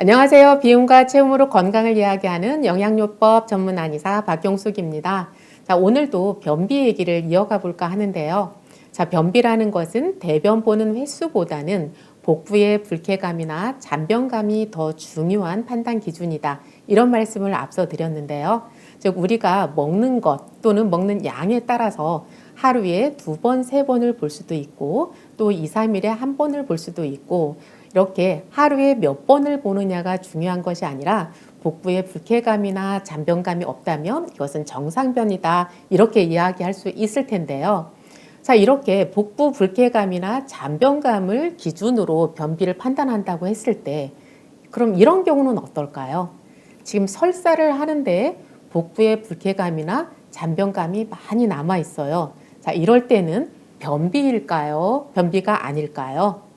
안녕하세요. 비움과 체험으로 건강을 이야기하는 영양요법 전문 한의사 박경숙입니다. 자, 오늘도 변비 얘기를 이어가 볼까 하는데요. 자, 변비라는 것은 대변 보는 횟수보다는 복부의 불쾌감이나 잔변감이 더 중요한 판단 기준이다. 이런 말씀을 앞서 드렸는데요. 즉, 우리가 먹는 것 또는 먹는 양에 따라서 하루에 2번, 3번을 볼 수도 있고 또 2, 3일에 1번을 볼 수도 있고 이렇게 하루에 몇 번을 보느냐가 중요한 것이 아니라 복부에 불쾌감이나 잔변감이 없다면 이것은 정상변이다. 이렇게 이야기할 수 있을 텐데요. 자, 이렇게 복부 불쾌감이나 잔변감을 기준으로 변비를 판단한다고 했을 때 그럼 이런 경우는 어떨까요? 지금 설사를 하는데 복부에 불쾌감이나 잔변감이 많이 남아 있어요. 자, 이럴 때는 변비일까요? 변비가 아닐까요?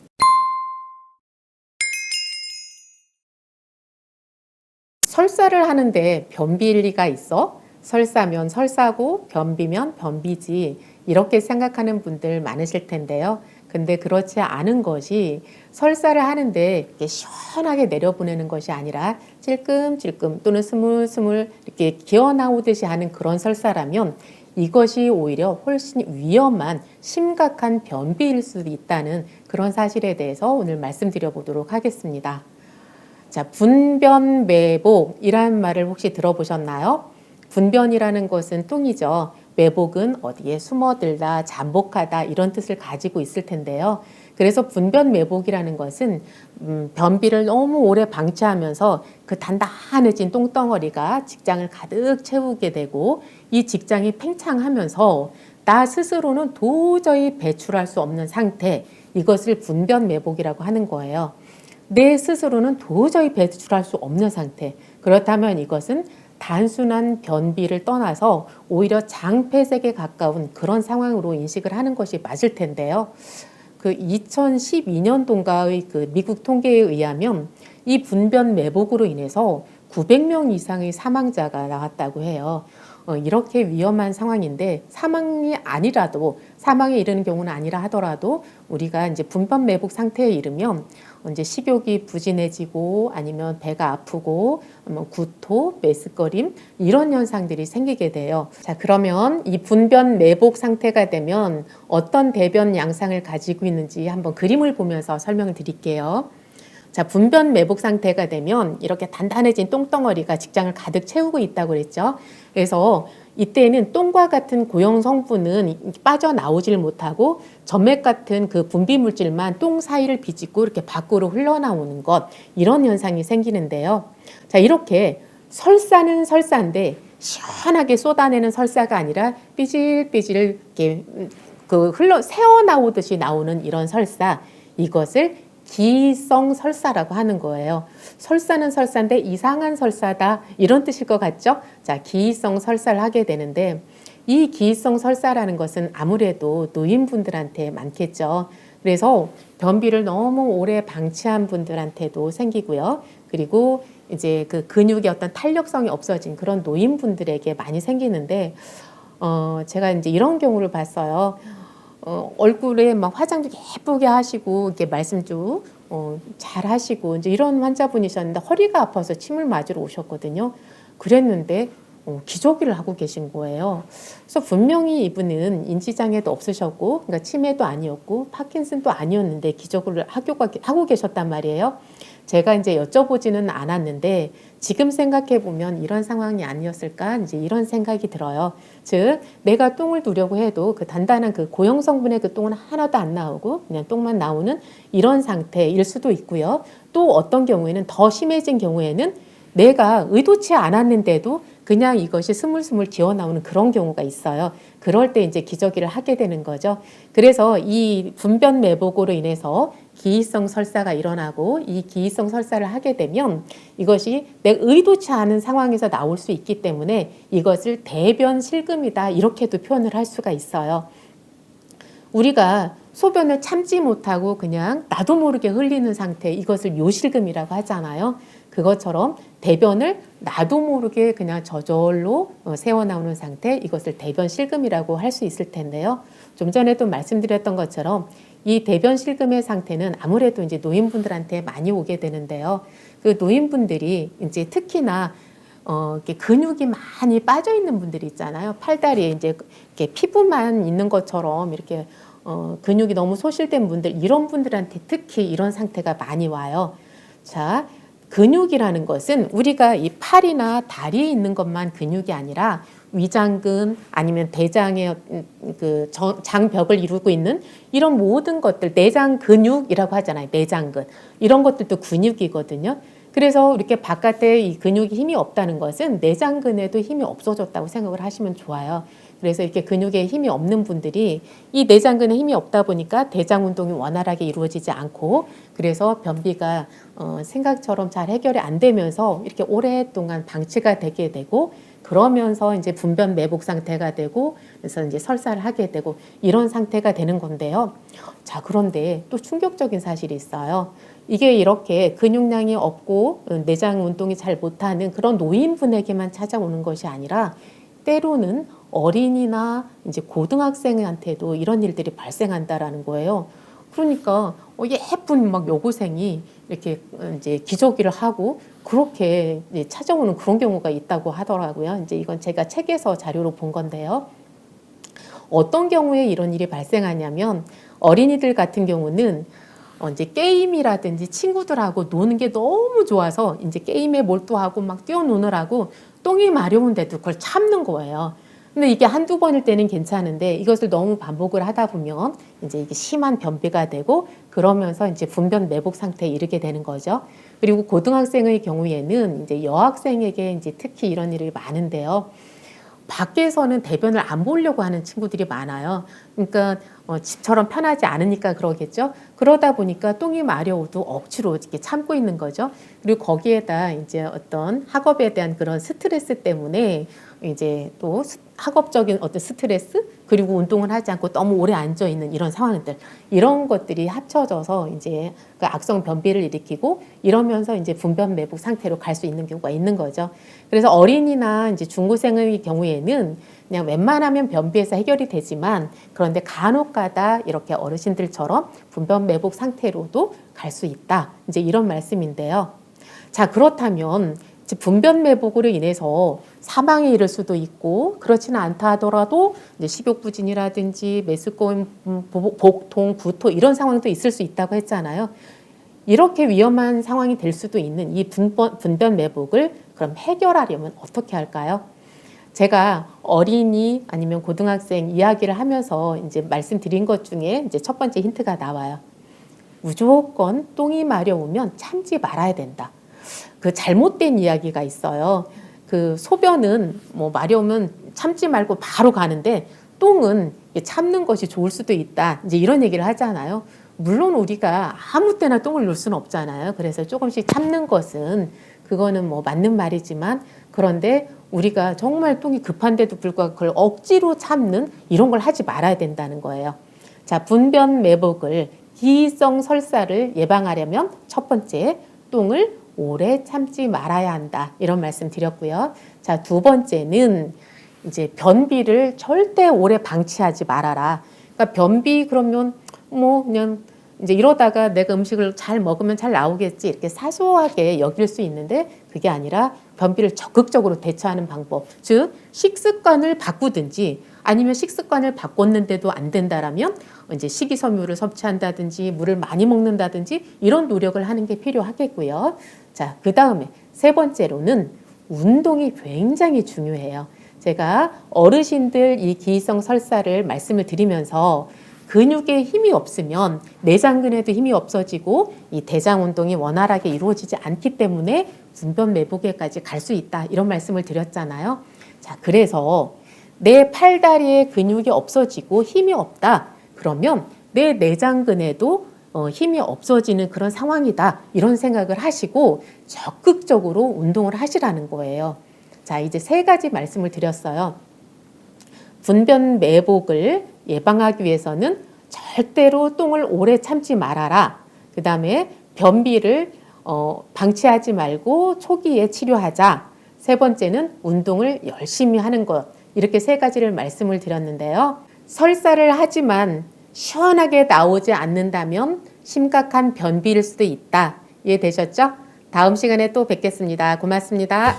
설사를 하는데 변비일 리가 있어? 설사면 설사고 변비면 변비지. 이렇게 생각하는 분들 많으실 텐데요. 근데 그렇지 않은 것이 설사를 하는데 이렇게 시원하게 내려보내는 것이 아니라 찔끔찔끔 또는 스물스물 이렇게 기어 나오듯이 하는 그런 설사라면 이것이 오히려 훨씬 위험한 심각한 변비일 수도 있다는 그런 사실에 대해서 오늘 말씀드려 보도록 하겠습니다. 자, 분변매복이라는 말을 혹시 들어보셨나요? 분변이라는 것은 똥이죠. 매복은 어디에 숨어들다, 잠복하다 이런 뜻을 가지고 있을 텐데요. 그래서 분변매복이라는 것은 변비를 너무 오래 방치하면서 그 단단해진 똥덩어리가 직장을 가득 채우게 되고 이 직장이 팽창하면서 나 스스로는 도저히 배출할 수 없는 상태, 이것을 분변매복이라고 하는 거예요. 내 스스로는 도저히 배출할 수 없는 상태. 그렇다면 이것은 단순한 변비를 떠나서 오히려 장폐색에 가까운 그런 상황으로 인식을 하는 것이 맞을 텐데요. 그 2012년도인가의 그 미국 통계에 의하면 이 분변 매복으로 인해서 900명 이상의 사망자가 나왔다고 해요. 이렇게 위험한 상황인데 사망이 아니라도 사망에 이르는 경우는 아니라 하더라도 우리가 이제 분변 매복 상태에 이르면 이제 식욕이 부진해지고 아니면 배가 아프고 구토, 메스꺼림 이런 현상들이 생기게 돼요. 자, 그러면 이 분변 매복 상태가 되면 어떤 대변 양상을 가지고 있는지 한번 그림을 보면서 설명을 드릴게요. 자, 분변 매복 상태가 되면 이렇게 단단해진 똥덩어리가 직장을 가득 채우고 있다고 그랬죠. 그래서 이때는 똥과 같은 고형 성분은 빠져나오질 못하고 점액 같은 그 분비 물질만 똥 사이를 비집고 이렇게 밖으로 흘러나오는 것, 이런 현상이 생기는데요. 자, 이렇게 설사는 설사인데 시원하게 쏟아내는 설사가 아니라 삐질삐질 이렇게 새어나오듯이 나오는 이런 설사, 이것을 기성 설사라고 하는 거예요. 설사는 설사인데 이상한 설사다 이런 뜻일 것 같죠? 자, 기성 설사를 하게 되는데 이 기성 설사라는 것은 아무래도 노인분들한테 많겠죠. 그래서 변비를 너무 오래 방치한 분들한테도 생기고요. 그리고 이제 그 근육의 어떤 탄력성이 없어진 그런 노인분들에게 많이 생기는데 제가 이제 이런 경우를 봤어요. 얼굴에 막 화장도 예쁘게 하시고 이렇게 말씀도 잘 하시고 이제 이런 환자분이셨는데 허리가 아파서 침을 맞으러 오셨거든요. 그랬는데 기저귀를 하고 계신 거예요. 그래서 분명히 이분은 인지장애도 없으셨고, 그러니까 치매도 아니었고, 파킨슨도 아니었는데 기저귀를 하고 계셨단 말이에요. 제가 이제 여쭤보지는 않았는데 지금 생각해 보면 이런 상황이 아니었을까 이제 이런 생각이 들어요. 즉 내가 똥을 누려고 해도 그 단단한 그 고형 성분의 그 똥은 하나도 안 나오고 그냥 똥만 나오는 이런 상태일 수도 있고요. 또 어떤 경우에는 더 심해진 경우에는 내가 의도치 않았는데도 그냥 이것이 스물스물 기어 나오는 그런 경우가 있어요. 그럴 때 이제 기저귀를 하게 되는 거죠. 그래서 이 분변 매복으로 인해서 기이성 설사가 일어나고 이 기이성 설사를 하게 되면 이것이 내가 의도치 않은 상황에서 나올 수 있기 때문에 이것을 대변 실금이다 이렇게도 표현을 할 수가 있어요. 우리가 소변을 참지 못하고 그냥 나도 모르게 흘리는 상태, 이것을 요실금이라고 하잖아요. 그것처럼 대변을 나도 모르게 그냥 저절로 새어나오는 상태, 이것을 대변 실금이라고 할 수 있을 텐데요. 좀 전에도 말씀드렸던 것처럼 이 대변 실금의 상태는 아무래도 이제 노인분들한테 많이 오게 되는데요. 그 노인분들이 이제 특히나 이렇게 근육이 많이 빠져 있는 분들이 있잖아요. 팔다리에 이제 이렇게 피부만 있는 것처럼 이렇게 근육이 너무 소실된 분들, 이런 분들한테 특히 이런 상태가 많이 와요. 자, 근육이라는 것은 우리가 이 팔이나 다리에 있는 것만 근육이 아니라 위장근 아니면 대장의 그 장벽을 이루고 있는 이런 모든 것들, 내장 근육이라고 하잖아요. 내장근. 이런 것들도 근육이거든요. 그래서 이렇게 바깥에 이 근육이 힘이 없다는 것은 내장근에도 힘이 없어졌다고 생각을 하시면 좋아요. 그래서 이렇게 근육에 힘이 없는 분들이 이 내장근에 힘이 없다 보니까 대장 운동이 원활하게 이루어지지 않고, 그래서 변비가 생각처럼 잘 해결이 안 되면서 이렇게 오랫동안 방치가 되게 되고, 그러면서 이제 분변 매복 상태가 되고, 그래서 이제 설사를 하게 되고 이런 상태가 되는 건데요. 자, 그런데 또 충격적인 사실이 있어요. 이게 이렇게 근육량이 없고 내장 운동이 잘 못하는 그런 노인분에게만 찾아오는 것이 아니라 때로는 어린이나 이제 고등학생한테도 이런 일들이 발생한다라는 거예요. 그러니까 예쁜 막 여고생이 이렇게 이제 기저귀를 하고 그렇게 찾아오는 그런 경우가 있다고 하더라고요. 이제 이건 제가 책에서 자료로 본 건데요. 어떤 경우에 이런 일이 발생하냐면 어린이들 같은 경우는 이제 게임이라든지 친구들하고 노는 게 너무 좋아서 이제 게임에 몰두하고 막 뛰어노느라고 똥이 마려운데도 그걸 참는 거예요. 근데 이게 한두 번일 때는 괜찮은데 이것을 너무 반복을 하다 보면 이제 이게 심한 변비가 되고 그러면서 이제 분변 매복 상태에 이르게 되는 거죠. 그리고 고등학생의 경우에는 이제 여학생에게 이제 특히 이런 일이 많은데요. 밖에서는 대변을 안 보려고 하는 친구들이 많아요. 그러니까 집처럼 편하지 않으니까 그러겠죠. 그러다 보니까 똥이 마려워도 억지로 이렇게 참고 있는 거죠. 그리고 거기에다 이제 어떤 학업에 대한 그런 스트레스 때문에 이제 또 학업적인 어떤 스트레스, 그리고 운동을 하지 않고 너무 오래 앉아 있는 이런 상황들, 이런 것들이 합쳐져서 이제 그 악성 변비를 일으키고 이러면서 이제 분변 매복 상태로 갈 수 있는 경우가 있는 거죠. 그래서 어린이나 이제 중고생의 경우에는 그냥 웬만하면 변비에서 해결이 되지만, 그런데 간혹가다 이렇게 어르신들처럼 분변 매복 상태로도 갈 수 있다. 이제 이런 말씀인데요. 자, 그렇다면 분변 매복으로 인해서 사망에 이를 수도 있고, 그렇지는 않다 하더라도 이제 식욕부진이라든지 메스꺼움, 복통, 구토 이런 상황도 있을 수 있다고 했잖아요. 이렇게 위험한 상황이 될 수도 있는 이 분변 매복을 그럼 해결하려면 어떻게 할까요? 제가 어린이 아니면 고등학생 이야기를 하면서 이제 말씀드린 것 중에 이제 첫 번째 힌트가 나와요. 무조건 똥이 마려우면 참지 말아야 된다. 그 잘못된 이야기가 있어요. 그 소변은 뭐 마려우면 참지 말고 바로 가는데 똥은 참는 것이 좋을 수도 있다. 이제 이런 얘기를 하잖아요. 물론 우리가 아무 때나 똥을 놓을 수는 없잖아요. 그래서 조금씩 참는 것은 그거는 뭐 맞는 말이지만, 그런데 우리가 정말 똥이 급한데도 불구하고 그걸 억지로 참는 이런 걸 하지 말아야 된다는 거예요. 자, 분변 매복을 기성 설사를 예방하려면 첫 번째, 똥을 오래 참지 말아야 한다. 이런 말씀 드렸고요. 자, 두 번째는 이제 변비를 절대 오래 방치하지 말아라. 그러니까 변비 그러면 뭐 그냥 이제 이러다가 내가 음식을 잘 먹으면 잘 나오겠지 이렇게 사소하게 여길 수 있는데, 그게 아니라 변비를 적극적으로 대처하는 방법, 즉 식습관을 바꾸든지 아니면 식습관을 바꿨는데도 안 된다라면 이제 식이섬유를 섭취한다든지 물을 많이 먹는다든지 이런 노력을 하는 게 필요하겠고요. 자, 그 다음에 세 번째로는 운동이 굉장히 중요해요. 제가 어르신들 이 기성 설사를 말씀을 드리면서 근육에 힘이 없으면 내장근에도 힘이 없어지고 이 대장 운동이 원활하게 이루어지지 않기 때문에 분변 매복에까지 갈 수 있다. 이런 말씀을 드렸잖아요. 자, 그래서 내 팔다리에 근육이 없어지고 힘이 없다. 그러면 내 내장근에도 힘이 없어지는 그런 상황이다. 이런 생각을 하시고 적극적으로 운동을 하시라는 거예요. 자, 이제 세 가지 말씀을 드렸어요. 분변 매복을 예방하기 위해서는 절대로 똥을 오래 참지 말아라. 그 다음에 변비를 방치하지 말고 초기에 치료하자. 세 번째는 운동을 열심히 하는 것. 이렇게 세 가지를 말씀을 드렸는데요. 설사를 하지만 시원하게 나오지 않는다면 심각한 변비일 수도 있다. 이해되셨죠? 다음 시간에 또 뵙겠습니다. 고맙습니다.